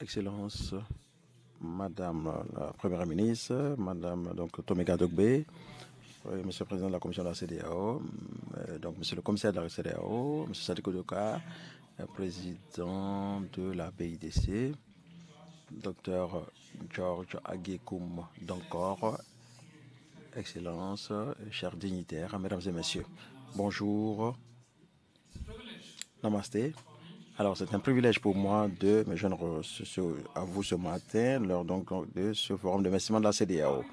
Excellence, Madame la Première ministre, Madame Tomega Dogbe, Monsieur le Président de la Commission de la CEDEAO, donc Monsieur le Commissaire de la CEDEAO, Monsieur Sadiko Doka, Président de la BIDC, Docteur George Agekoum Donkor, Excellence, chers dignitaires, Mesdames et Messieurs, bonjour, Namasté. Alors, c'est un privilège pour moi de me joindre à vous ce matin lors de ce forum de remerciement de la CEDEAO.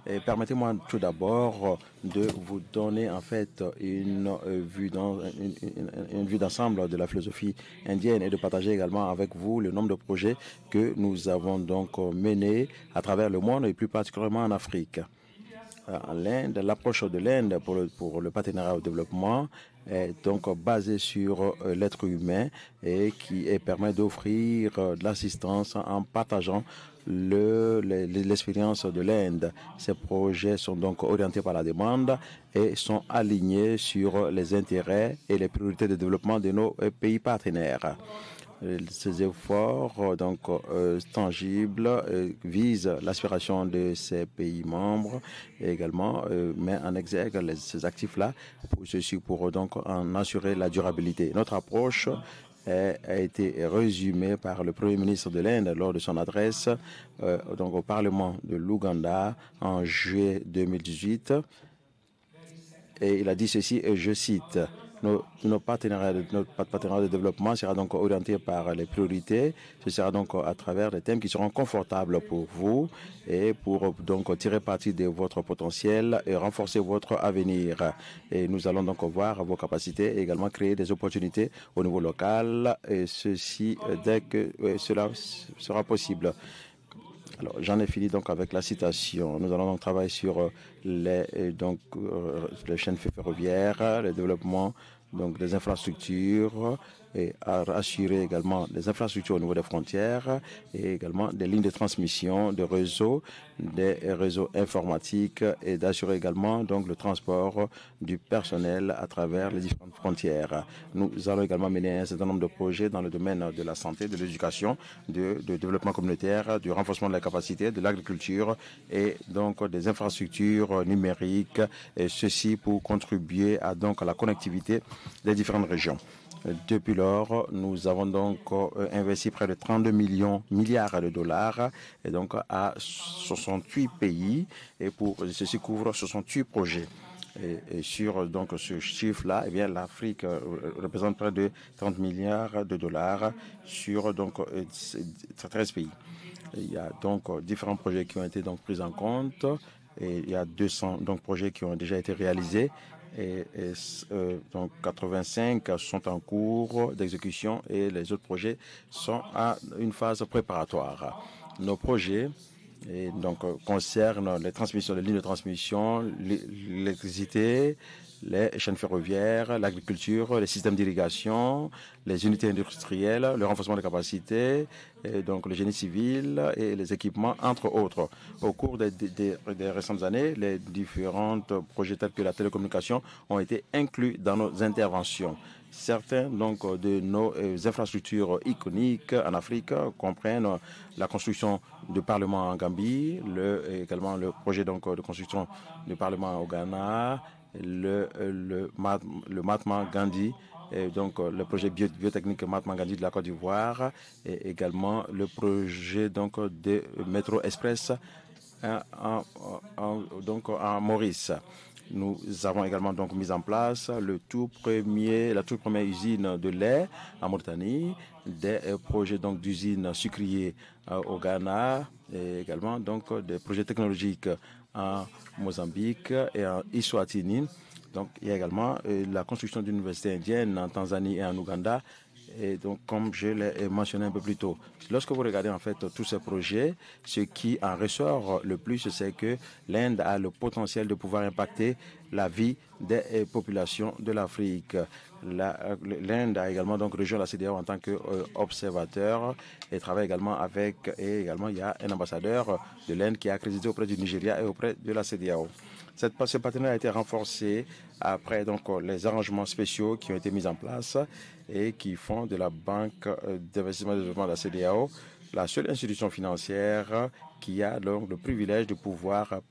Et permettez-moi tout d'abord de vous donner en fait une vue d'ensemble de la philosophie indienne et de partager également avec vous le nombre de projets que nous avons donc menés à travers le monde et plus particulièrement en Afrique. L'Inde, l'approche de l'Inde pour le partenariat au développement est donc basée sur l'être humain et qui permet d'offrir de l'assistance en partageant l'expérience de l'Inde. Ces projets sont donc orientés par la demande et sont alignés sur les intérêts et les priorités de développement de nos pays partenaires. Ces efforts tangibles visent l'aspiration de ces pays membres et également met en exergue ces actifs-là pour donc en assurer la durabilité. Notre approche a été résumée par le Premier ministre de l'Inde lors de son adresse au Parlement de l'Ouganda en juillet 2018. Et il a dit ceci, et je cite, notre partenariat de développement sera donc orienté par les priorités. Ce sera donc à travers des thèmes qui seront confortables pour vous et pour donc tirer parti de votre potentiel et renforcer votre avenir. Et nous allons donc voir vos capacités et également créer des opportunités au niveau local, et ceci dès que cela sera possible. Alors, j'en ai fini donc avec la citation. Nous allons donc travailler sur les chaînes ferroviaires, le développement donc des infrastructures et à assurer également des infrastructures au niveau des frontières et également des lignes de transmission, des réseaux informatiques et d'assurer également donc le transport du personnel à travers les différentes frontières. Nous allons également mener un certain nombre de projets dans le domaine de la santé, de l'éducation, du développement communautaire, du renforcement de la capacité, de l'agriculture et donc des infrastructures numériques, et ceci pour contribuer à la connectivité des différentes régions. Depuis lors, nous avons donc investi près de 32 milliards de dollars et donc à 68 pays, et ceci couvre 68 projets. Et sur donc ce chiffre-là, eh bien l'Afrique représente près de 30 milliards de dollars sur 13 pays. Il y a donc différents projets qui ont été donc pris en compte, et il y a 200 projets qui ont déjà été réalisés. Donc 85 sont en cours d'exécution et les autres projets sont à une phase préparatoire. Nos projets concernent les transmissions, les lignes de transmission, l'électricité, les chaînes ferroviaires, l'agriculture, les systèmes d'irrigation, les unités industrielles, le renforcement des capacités, et donc le génie civil et les équipements, entre autres. Au cours des récentes années, les différents projets tels que la télécommunication ont été inclus dans nos interventions. Certains de nos infrastructures iconiques en Afrique comprennent la construction du Parlement en Gambie, également le projet de construction du Parlement au Ghana, le Mahatma Gandhi, et donc le projet biotechnique Mahatma Gandhi de la Côte d'Ivoire, et également le projet de métro express en Maurice. Nous avons également mis en place la toute première usine de lait en Mauritanie, des projets d'usines sucrières au Ghana, et également des projets technologiques en Mozambique et en Eswatini. Donc, il y a également la construction d'une université indienne en Tanzanie et en Ouganda. Et donc, comme je l'ai mentionné un peu plus tôt, lorsque vous regardez en fait tous ces projets, ce qui en ressort le plus, c'est que l'Inde a le potentiel de pouvoir impacter la vie des populations de l'Afrique. L'Inde a également rejoint la CEDEAO en tant qu'observateur et travaille également et également il y a un ambassadeur de l'Inde qui est accrédité auprès du Nigeria et auprès de la CEDEAO. Ce partenariat a été renforcé après donc les arrangements spéciaux qui ont été mis en place et qui font de la Banque d'investissement et de développement de la CEDEAO la seule institution financière qui a donc le privilège de pouvoir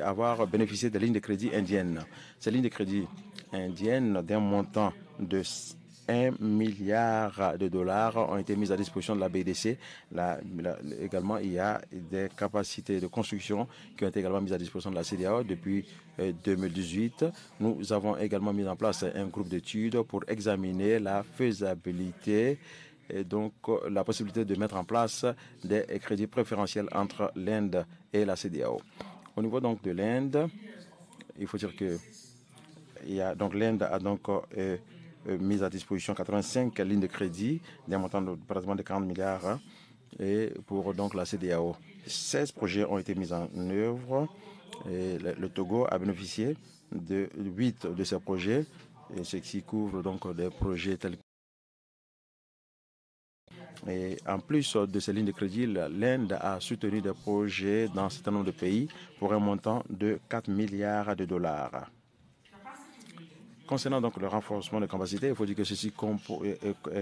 avoir bénéficié des lignes de crédit indiennes. Ces lignes de crédit indiennes d'un montant de 1 milliard de dollars ont été mises à disposition de la BDC. Également, il y a des capacités de construction qui ont été également mises à disposition de la CEDEAO depuis 2018. Nous avons également mis en place un groupe d'études pour examiner la faisabilité et donc la possibilité de mettre en place des crédits préférentiels entre l'Inde et la CEDEAO. Au niveau donc de l'Inde, il faut dire que l'Inde a donc mis à disposition 85 lignes de crédit d'un montant de pratiquement de 40 milliards et pour donc la CEDEAO. 16 projets ont été mis en œuvre et le Togo a bénéficié de 8 de ces projets, et ce qui couvre donc des projets tels que et en plus de ces lignes de crédit, l'Inde a soutenu des projets dans un certain nombre de pays pour un montant de 4 milliards de dollars. Concernant donc le renforcement des capacités, il faut dire que ceci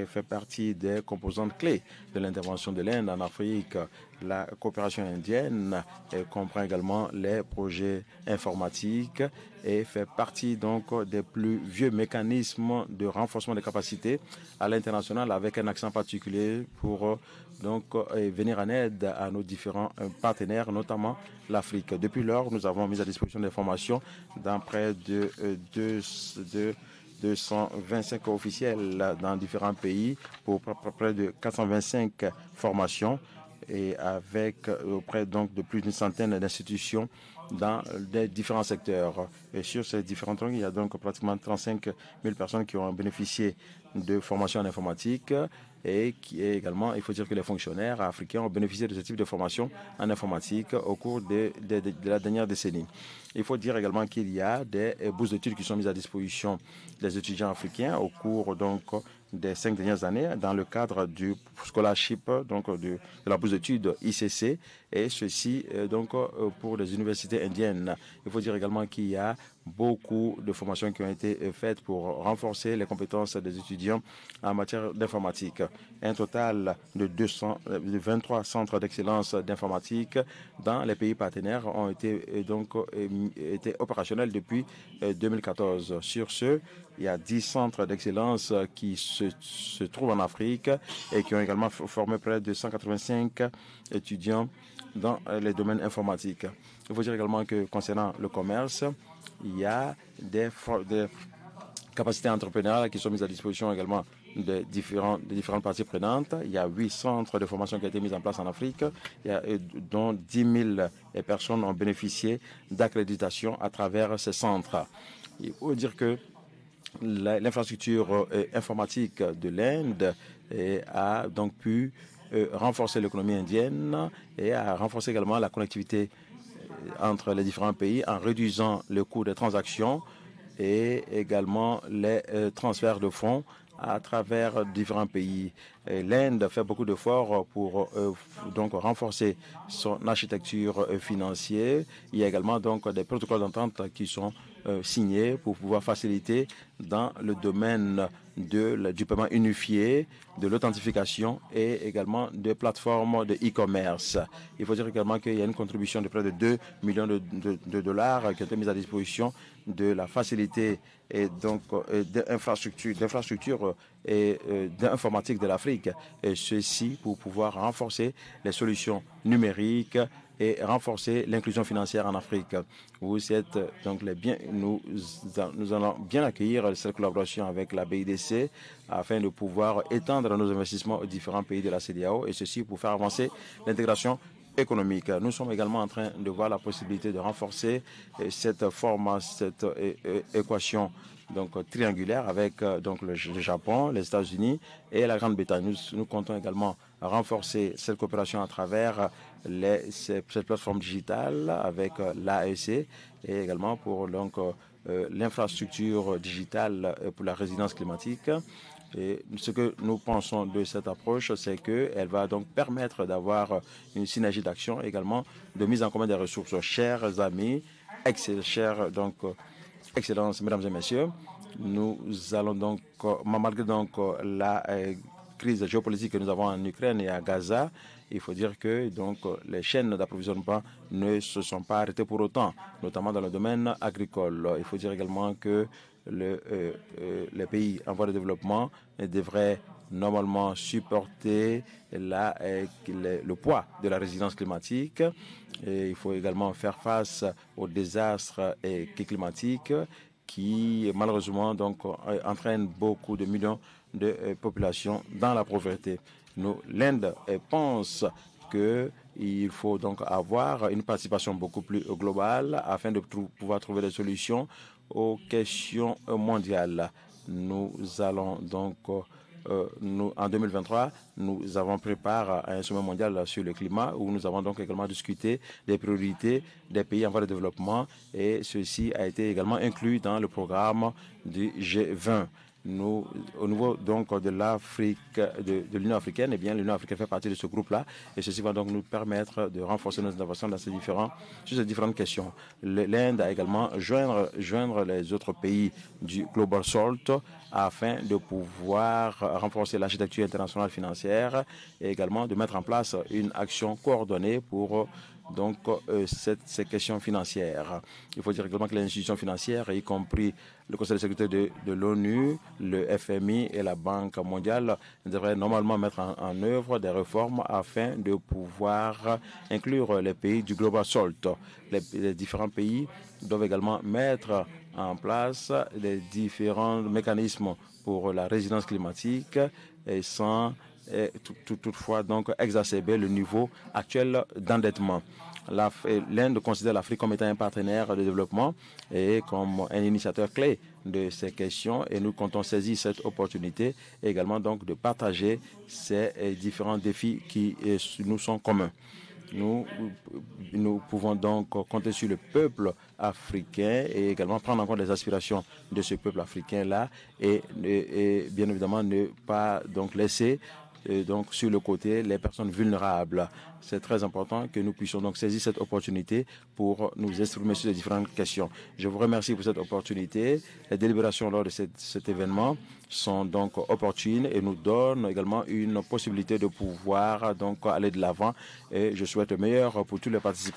fait partie des composantes clés de l'intervention de l'Inde en Afrique. La coopération indienne comprend également les projets informatiques et fait partie donc des plus vieux mécanismes de renforcement des capacités à l'international, avec un accent particulier pour venir en aide à nos différents partenaires, notamment l'Afrique. Depuis lors, nous avons mis à disposition des formations dans près de 225 officiels dans différents pays pour près de 425 formations et avec auprès donc de plus d'une centaine d'institutions dans les différents secteurs. Et sur ces différents troncs, il y a donc pratiquement 35 000 personnes qui ont bénéficié de formations en informatique et qui est également, il faut dire que les fonctionnaires africains ont bénéficié de ce type de formation en informatique au cours de la dernière décennie. Il faut dire également qu'il y a des bourses d'études qui sont mises à disposition des étudiants africains au cours donc des 5 dernières années dans le cadre du scholarship, donc de la bourse d'études ICC, et ceci donc pour les universités indiennes. Il faut dire également qu'il y a beaucoup de formations qui ont été faites pour renforcer les compétences des étudiants en matière d'informatique. Un total de 23 centres d'excellence d'informatique dans les pays partenaires ont été opérationnels depuis 2014. Sur ce, il y a 10 centres d'excellence qui se trouvent en Afrique et qui ont également formé près de 185 étudiants dans les domaines informatiques. Il faut dire également que concernant le commerce, il y a des capacités entrepreneuriales qui sont mises à disposition également de différentes parties prenantes. Il y a 8 centres de formation qui ont été mis en place en Afrique, dont 10 000 personnes ont bénéficié d'accréditation à travers ces centres. Il faut dire que l'infrastructure informatique de l'Inde a donc pu renforcer l'économie indienne et a renforcé également la connectivité entre les différents pays en réduisant le coût des transactions et également les transferts de fonds à travers différents pays. L'Inde fait beaucoup d'efforts pour donc renforcer son architecture financière. Il y a également donc des protocoles d'entente qui sont signés pour pouvoir faciliter dans le domaine du paiement unifié, de l'authentification et également des plateformes de e-commerce. Il faut dire également qu'il y a une contribution de près de 2 millions de dollars qui ont été mises à disposition de la facilité et donc d'infrastructures et d'informatique de l'Afrique, et ceci pour pouvoir renforcer les solutions numériques et renforcer l'inclusion financière en Afrique. Vous êtes donc nous allons bien accueillir cette collaboration avec la BIDC afin de pouvoir étendre nos investissements aux différents pays de la CEDEAO, et ceci pour faire avancer l'intégration économique. Nous sommes également en train de voir la possibilité de renforcer cette équation donc triangulaire avec donc le Japon, les États-Unis et la Grande-Bretagne. Nous comptons également renforcer cette coopération à travers cette plateforme digitale avec l'AEC et également pour donc l'infrastructure digitale pour la résilience climatique. Et ce que nous pensons de cette approche, c'est qu'elle va donc permettre d'avoir une synergie d'action, également de mise en commun des ressources. Chers amis, chers donc Excellences, Mesdames et Messieurs, nous allons donc, malgré donc la crise géopolitique que nous avons en Ukraine et à Gaza, il faut dire que donc les chaînes d'approvisionnement ne se sont pas arrêtées pour autant, notamment dans le domaine agricole. Il faut dire également que les pays en voie de développement devraient normalement supporter le poids de la résilience climatique. Et il faut également faire face aux désastres climatiques qui malheureusement donc entraînent beaucoup de millions de populations dans la pauvreté. L'Inde pense qu'il faut donc avoir une participation beaucoup plus globale afin de pouvoir trouver des solutions aux questions mondiales. Nous allons donc en 2023, nous avons pris part à un sommet mondial sur le climat où nous avons donc également discuté des priorités des pays en voie de développement et ceci a été également inclus dans le programme du G20. Au niveau donc de l'Afrique, de l'Union africaine, eh bien l'Union africaine fait partie de ce groupe-là et ceci va donc nous permettre de renforcer nos interventions sur ces différentes questions. L'Inde a également joindre les autres pays du Global Salt afin de pouvoir renforcer l'architecture internationale financière et également de mettre en place une action coordonnée pour donc ces questions financières. Il faut dire également que les institutions financières, y compris le Conseil de sécurité de l'ONU, le FMI et la Banque mondiale, devraient normalement mettre en œuvre des réformes afin de pouvoir inclure les pays du Global Salt. Les différents pays doivent également mettre en place les différents mécanismes pour la résilience climatique et sans toutefois donc exacerber le niveau actuel d'endettement. L'Inde considère l'Afrique comme étant un partenaire de développement et comme un initiateur clé de ces questions et nous comptons saisir cette opportunité et également donc de partager ces différents défis qui nous sont communs. Nous pouvons donc compter sur le peuple africain et également prendre en compte les aspirations de ce peuple africain-là et bien évidemment ne pas donc laisser donc sur le côté les personnes vulnérables. C'est très important que nous puissions donc saisir cette opportunité pour nous exprimer sur les différentes questions. Je vous remercie pour cette opportunité. Les délibérations lors de cet événement sont donc opportunes et nous donnent également une possibilité de pouvoir donc aller de l'avant et je souhaite le meilleur pour tous les participants.